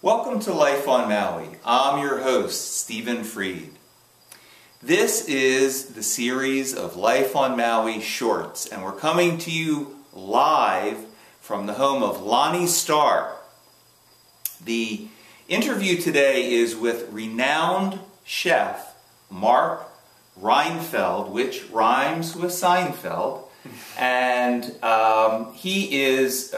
Welcome to Life on Maui. I'm your host, Stephen Freid. This is the series of Life on Maui shorts, and we're coming to you live from the home of Lonnie Starr. The interview today is with renowned chef Mark Reinfeld, which rhymes with Seinfeld, and he is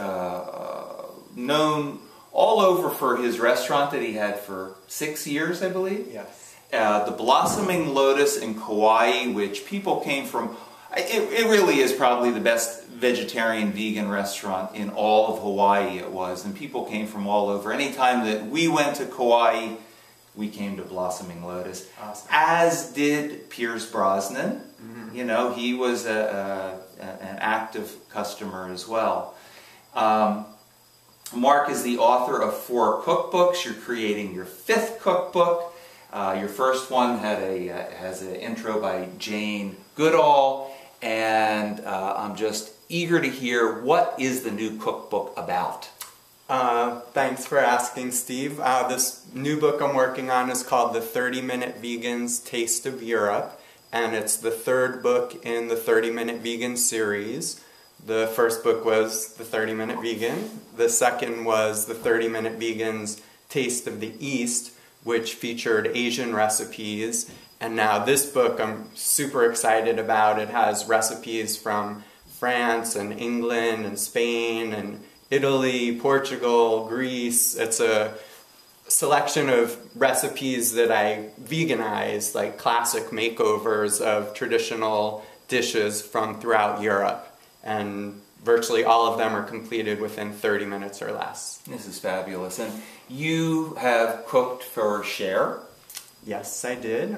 known all over for his restaurant that he had for 6 years, I believe. Yes. The Blossoming Lotus in Kauai, which people came from. It really is probably the best vegetarian vegan restaurant in all of Hawaii, it was, and people came from all over. Anytime that we went to Kauai, we came to Blossoming Lotus. Awesome. As did Pierce Brosnan. Mm-hmm. You know, he was an active customer as well. Mark is the author of 4 cookbooks. You're creating your 5th cookbook. Your first one has an intro by Jane Goodall, and I'm just eager to hear, what is the new cookbook about? Thanks for asking, Steve. This new book I'm working on is called The 30-Minute Vegan's Taste of Europe, and it's the 3rd book in the 30-Minute Vegan series. The first book was The 30-Minute Vegan. The second was The 30-Minute Vegan's Taste of the East, which featured Asian recipes. And now this book I'm super excited about. It has recipes from France and England and Spain and Italy, Portugal, Greece. It's a selection of recipes that I veganized, like classic makeovers of traditional dishes from throughout Europe. And virtually all of them are completed within 30 minutes or less. This is fabulous. And you have cooked for Cher? Yes, I did.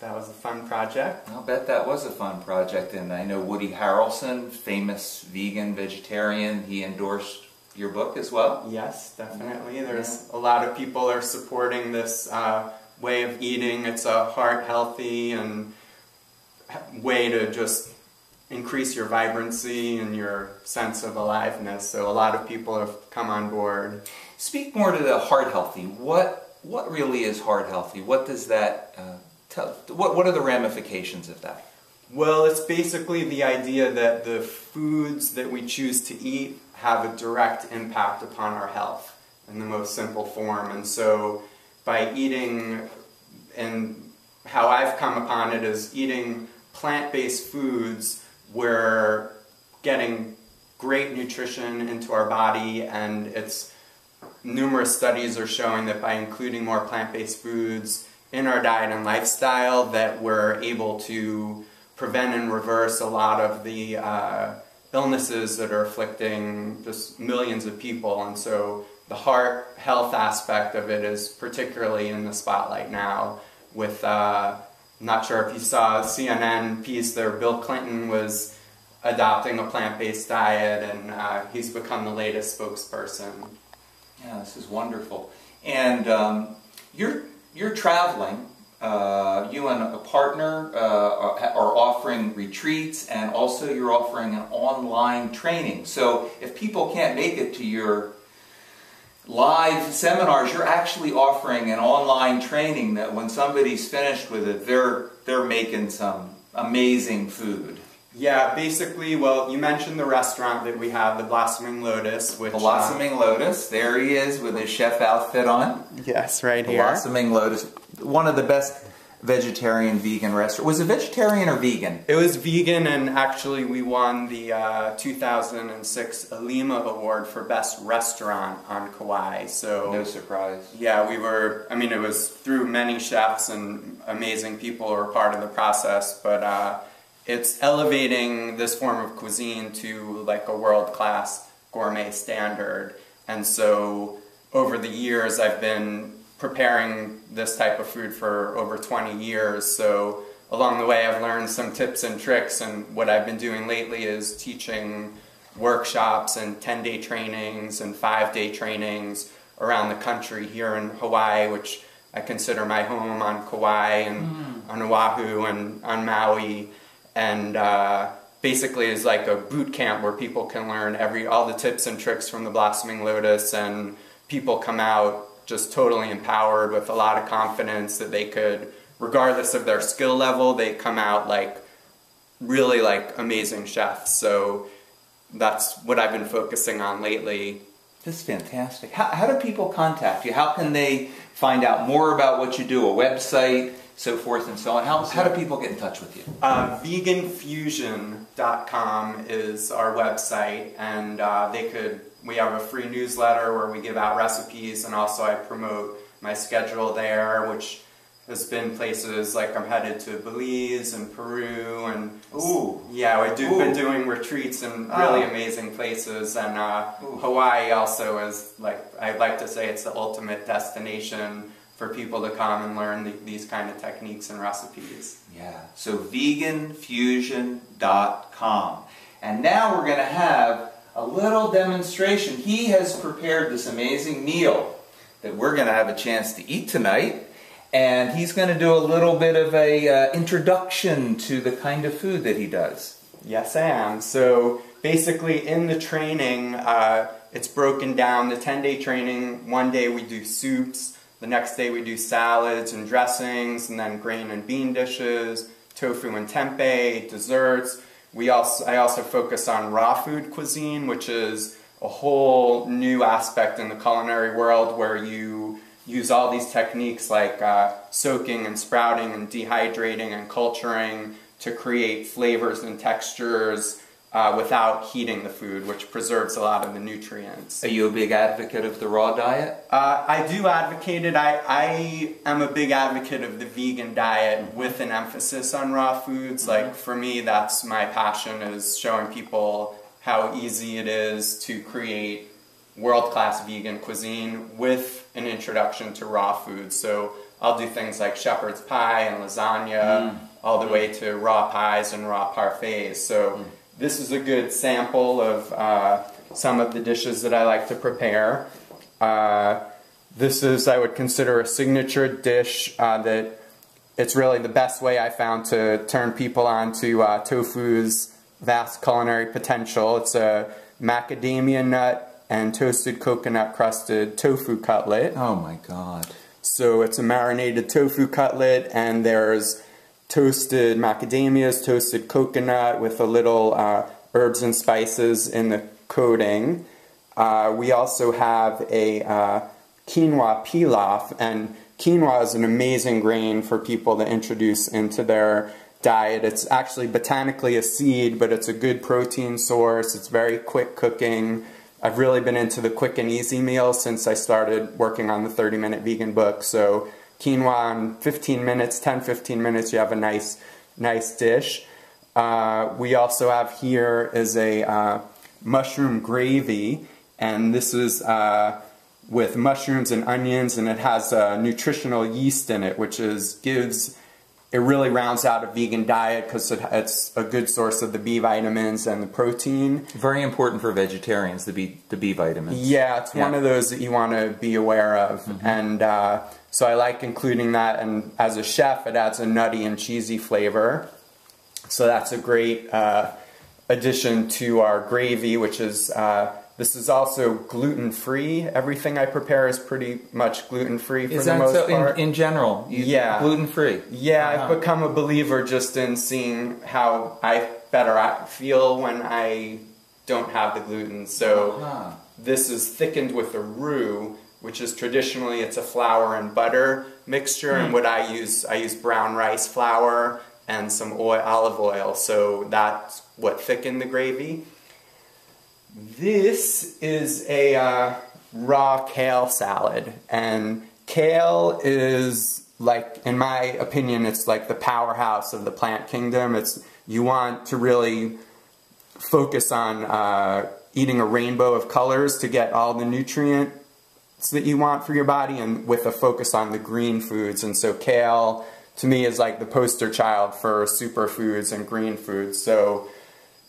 That was a fun project. I'll bet that was a fun project. And I know Woody Harrelson, famous vegan vegetarian, he endorsed your book as well? Yes, definitely. There's a lot of people are supporting this way of eating. It's a heart-healthy and way to just increase your vibrancy and your sense of aliveness. So a lot of people have come on board. Speak more to the heart healthy. What really is heart healthy? What does that tell? What are the ramifications of that? Well, it's basically the idea that the foods that we choose to eat have a direct impact upon our health in the most simple form. And so by eating, and how I've come upon it is eating plant-based foods, we're getting great nutrition into our body, and numerous studies are showing that by including more plant-based foods in our diet and lifestyle, that we're able to prevent and reverse a lot of the illnesses that are afflicting just millions of people. And so the heart health aspect of it is particularly in the spotlight now with not sure if you saw a CNN piece there. Bill Clinton was adopting a plant-based diet, and he's become the latest spokesperson. Yeah, this is wonderful. And you're traveling. You and a partner are offering retreats, and also you're offering an online training. So if people can't make it to your live seminars, you're actually offering an online training that when somebody's finished with it, they're making some amazing food. Yeah, basically, well, you mentioned the restaurant that we have, the Blossoming Lotus. Which, Blossoming Lotus, there he is with his chef outfit on. Yes, right here. Blossoming Lotus, one of the best vegetarian vegan restaurants. Was it vegetarian or vegan? It was vegan, and actually we won the 2006 Alima Award for Best Restaurant on Kauai. So no surprise. Yeah, it was through many chefs and amazing people who were part of the process, but it's elevating this form of cuisine to like a world-class gourmet standard. And so over the years I've been preparing this type of food for over 20 years. So along the way I've learned some tips and tricks, and what I've been doing lately is teaching workshops and 10-day trainings and 5-day trainings around the country, here in Hawaii, which I consider my home, on Kauai and on Oahu and on Maui. And basically is like a boot camp where people can learn all the tips and tricks from the Blossoming Lotus, and people come out just totally empowered with a lot of confidence that they could, regardless of their skill level, they come out like really like amazing chefs. So that's what I've been focusing on lately. This is fantastic. How do people contact you? How can they find out more about what you do, a website, so forth and so on? How do people get in touch with you? Veganfusion.com is our website, and we have a free newsletter where we give out recipes, and also I promote my schedule there, which has been places like I'm headed to Belize and Peru, and yeah, we've been doing retreats in really amazing places, and Hawaii also is, like, I'd like to say it's the ultimate destination for people to come and learn these kind of techniques and recipes. Yeah, so veganfusion.com. And now we're going to have a little demonstration. He has prepared this amazing meal that we're going to have a chance to eat tonight. And he's going to do a little bit of a introduction to the kind of food that he does. Yes, I am. So basically in the training, it's broken down, the 10-day training. One day we do soups, the next day we do salads and dressings, and then grain and bean dishes, tofu and tempeh, desserts. I also focus on raw food cuisine, which is a whole new aspect in the culinary world where you use all these techniques like soaking and sprouting and dehydrating and culturing to create flavors and textures without heating the food, which preserves a lot of the nutrients. Are you a big advocate of the raw diet? I do advocate it. I am a big advocate of the vegan diet with an emphasis on raw foods. Like, for me, that's my passion, is showing people how easy it is to create world-class vegan cuisine with an introduction to raw foods. So I'll do things like shepherd's pie and lasagna, all the way to raw pies and raw parfaits. So this is a good sample of some of the dishes that I like to prepare. This is, I would consider, a signature dish that it's really the best way I found to turn people on to tofu's vast culinary potential. It's a macadamia nut and toasted coconut crusted tofu cutlet. Oh my God. So it's a marinated tofu cutlet, and there's toasted macadamias, toasted coconut with a little herbs and spices in the coating. We also have a quinoa pilaf, and quinoa is an amazing grain for people to introduce into their diet. It's actually botanically a seed, but it's a good protein source. It's very quick cooking. I've really been into the quick and easy meal since I started working on the 30-minute vegan book. So quinoa in 15 minutes, 10-15 minutes, you have a nice dish. We also have here is a mushroom gravy, and this is with mushrooms and onions, and it has nutritional yeast in it, which it really rounds out a vegan diet because it's a good source of the B vitamins and the protein. Very important for vegetarians, the B vitamins. Yeah, it's one of those that you want to be aware of. And so I like including that, and as a chef it adds a nutty and cheesy flavor. So that's a great addition to our gravy, which is, this is also gluten-free. Everything I prepare is pretty much gluten-free for the most part. In general? Yeah. Gluten-free? Yeah, I've become a believer just in seeing how I feel when I don't have the gluten. So this is thickened with a roux, which is traditionally, it's a flour and butter mixture, and what I use brown rice flour and some olive oil, so that's what thickened the gravy. This is a raw kale salad, and kale is, like, in my opinion, it's like the powerhouse of the plant kingdom. You want to really focus on eating a rainbow of colors to get all the nutrients that you want for your body, and with a focus on the green foods. And so kale, to me, is like the poster child for superfoods and green foods. So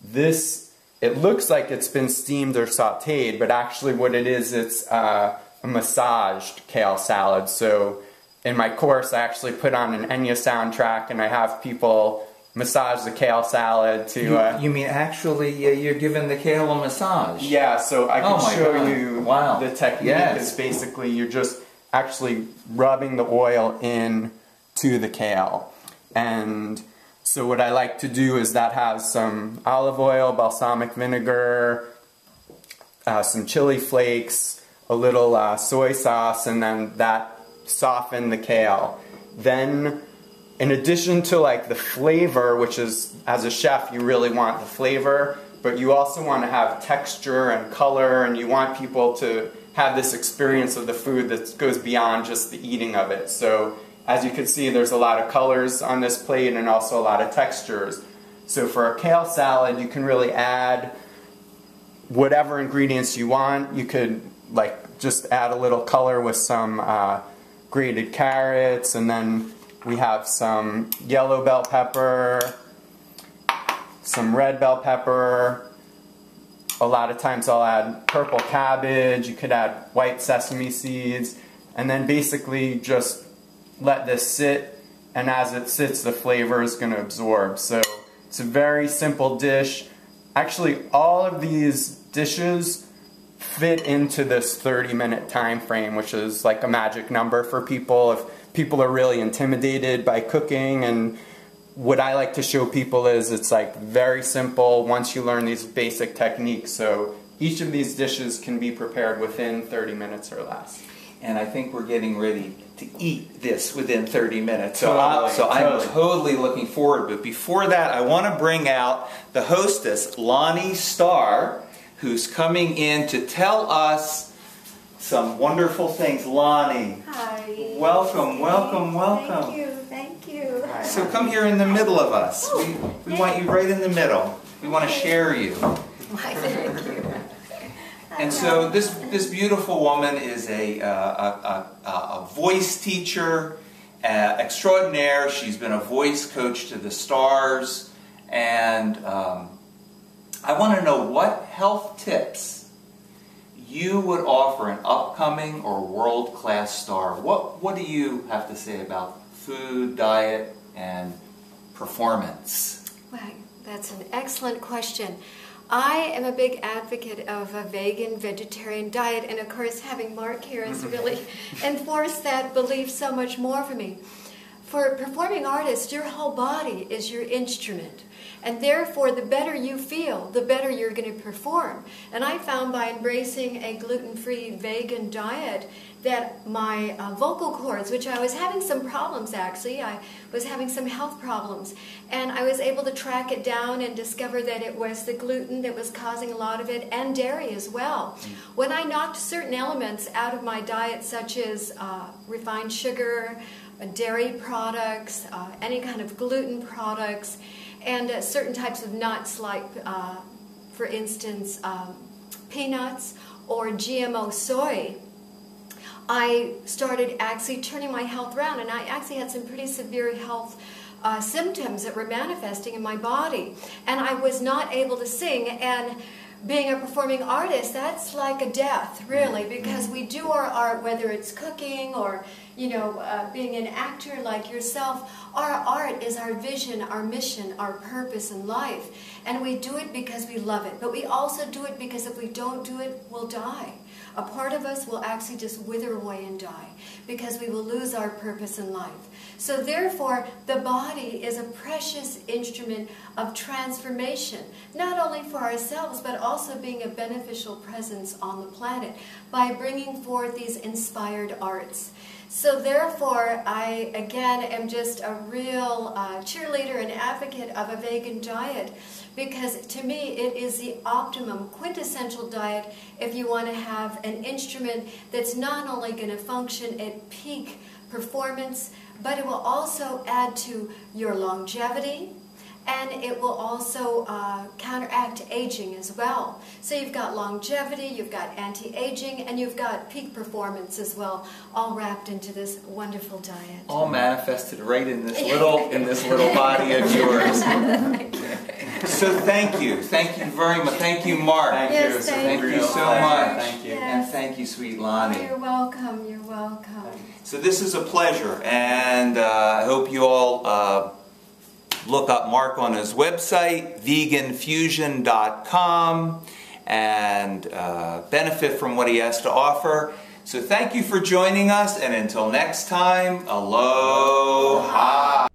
this, it looks like it's been steamed or sauteed, but actually what it is, it's a massaged kale salad. So in my course, I actually put on an Enya soundtrack, and I have people massage the kale salad to... You mean actually you're giving the kale a massage? Yeah, so I can show you wow. the technique. Yes. Is basically you're just actually rubbing the oil in to the kale. And so what I like to do is that has some olive oil, balsamic vinegar, some chili flakes, a little soy sauce, and then that soften the kale. Then in addition to like the flavor, which is, as a chef, you really want the flavor, but you also want to have texture and color, and you want people to have this experience of the food that goes beyond just the eating of it. So as you can see, there's a lot of colors on this plate and also a lot of textures. So for a kale salad, you can really add whatever ingredients you want. You could like just add a little color with some grated carrots, and then we have some yellow bell pepper, some red bell pepper. A lot of times I'll add purple cabbage. You could add white sesame seeds, and then basically just let this sit, and as it sits, the flavor is going to absorb. So it's a very simple dish. Actually, all of these dishes fit into this 30-minute time frame, which is like a magic number for people. If people are really intimidated by cooking, and what I like to show people is it's like very simple once you learn these basic techniques. So each of these dishes can be prepared within 30 minutes or less. And I think we're getting ready to eat this within 30 minutes. Totally. I'm totally looking forward. But before that, I want to bring out the hostess, Lonnie Starr, who's coming in to tell us some wonderful things. Lonnie. Hi. Welcome, welcome, welcome. Thank you, thank you. So come here in the middle of us. We want you right in the middle. We want to share you. Why, thank you. And so this beautiful woman is a voice teacher extraordinaire. She's been a voice coach to the stars. And I want to know what health tips you would offer an upcoming or world-class star. What do you have to say about food, diet, and performance? Well, that's an excellent question. I am a big advocate of a vegan, vegetarian diet, and of course having Mark here has really enforced that belief so much more for me. For performing artists, your whole body is your instrument. And therefore, the better you feel, the better you're going to perform. And I found by embracing a gluten-free vegan diet that my vocal cords, which I was having some problems actually, I was having some health problems, and I was able to track it down and discover that it was the gluten that was causing a lot of it, and dairy as well. When I knocked certain elements out of my diet, such as refined sugar, dairy products, any kind of gluten products, and certain types of nuts like, for instance, peanuts or GMO soy, I started actually turning my health around, and I actually had some pretty severe health symptoms that were manifesting in my body. And I was not able to sing, and being a performing artist, that's like a death, really, because we do our art, whether it's cooking or, you know, being an actor like yourself. Our art is our vision, our mission, our purpose in life. And we do it because we love it. But we also do it because if we don't do it, we'll die. A part of us will actually just wither away and die because we will lose our purpose in life. So therefore, the body is a precious instrument of transformation, not only for ourselves, but also being a beneficial presence on the planet by bringing forth these inspired arts. So therefore, I, again, am just a real cheerleader and advocate of a vegan diet, because to me it is the optimum, quintessential diet if you want to have an instrument that's not only going to function at peak performance, but it will also add to your longevity, and it will also counteract aging as well. So you've got longevity, you've got anti-aging, and you've got peak performance as well, all wrapped into this wonderful diet. All manifested right in this little body of yours. So thank you very much. Thank you, Mark. Yes, thank you so much. Thank you, and thank you, sweet Lonnie. You're welcome. You're welcome. So this is a pleasure, and I hope you all look up Mark on his website, veganfusion.com, and benefit from what he has to offer. So thank you for joining us, and until next time, aloha!